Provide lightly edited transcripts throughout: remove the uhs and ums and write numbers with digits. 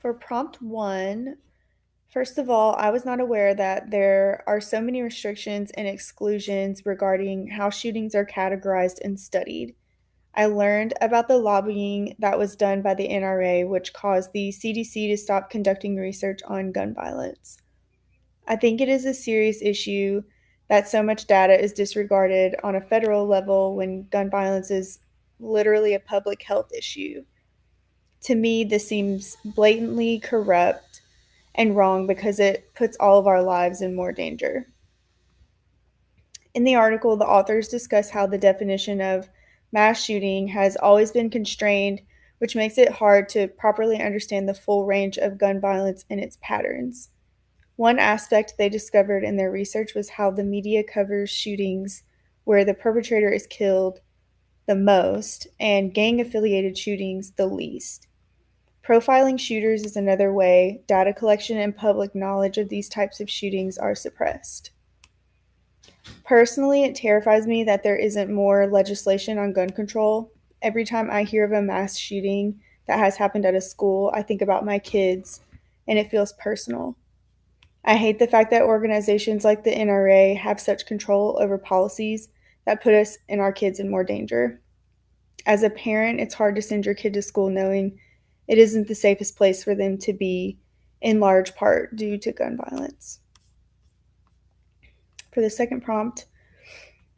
For prompt one, first of all, I was not aware that there are so many restrictions and exclusions regarding how shootings are categorized and studied. I learned about the lobbying that was done by the NRA, which caused the CDC to stop conducting research on gun violence. I think it is a serious issue that so much data is disregarded on a federal level when gun violence is literally a public health issue. To me, this seems blatantly corrupt and wrong because it puts all of our lives in more danger. In the article, the authors discuss how the definition of mass shooting has always been constrained, which makes it hard to properly understand the full range of gun violence and its patterns. One aspect they discovered in their research was how the media covers shootings where the perpetrator is killed the most and gang affiliated shootings the least. Profiling shooters is another way data collection and public knowledge of these types of shootings are suppressed. Personally, it terrifies me that there isn't more legislation on gun control. Every time I hear of a mass shooting that has happened at a school, I think about my kids and it feels personal. I hate the fact that organizations like the NRA have such control over policies that put us and our kids in more danger. As a parent, it's hard to send your kid to school knowing it isn't the safest place for them to be, in large part due to gun violence. For the second prompt,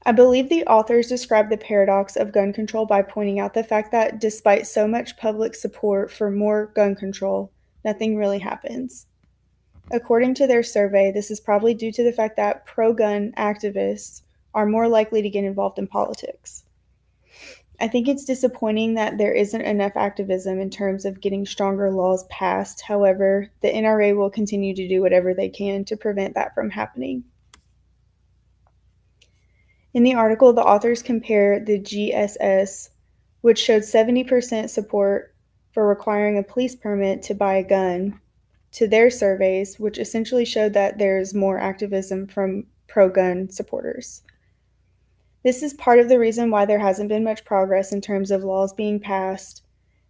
I believe the authors describe the paradox of gun control by pointing out the fact that despite so much public support for more gun control, nothing really happens. According to their survey, this is probably due to the fact that pro gun activists are more likely to get involved in politics. I think it's disappointing that there isn't enough activism in terms of getting stronger laws passed. However, the NRA will continue to do whatever they can to prevent that from happening. In the article, the authors compare the GSS, which showed 70% support for requiring a police permit to buy a gun, to their surveys, which essentially showed that there's more activism from pro gun supporters. This is part of the reason why there hasn't been much progress in terms of laws being passed,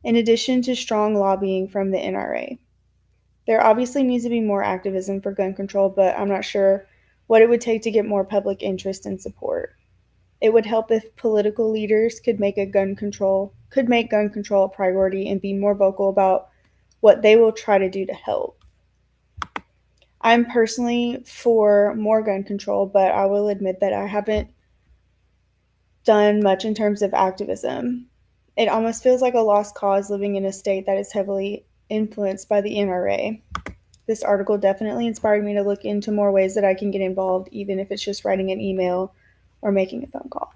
in addition to strong lobbying from the NRA. There obviously needs to be more activism for gun control, but I'm not sure what it would take to get more public interest and support. It would help if political leaders could make gun control a priority and be more vocal about what they will try to do to help. I'm personally for more gun control, but I will admit that I haven't done much in terms of activism. It almost feels like a lost cause living in a state that is heavily influenced by the NRA. This article definitely inspired me to look into more ways that I can get involved, even if it's just writing an email or making a phone call.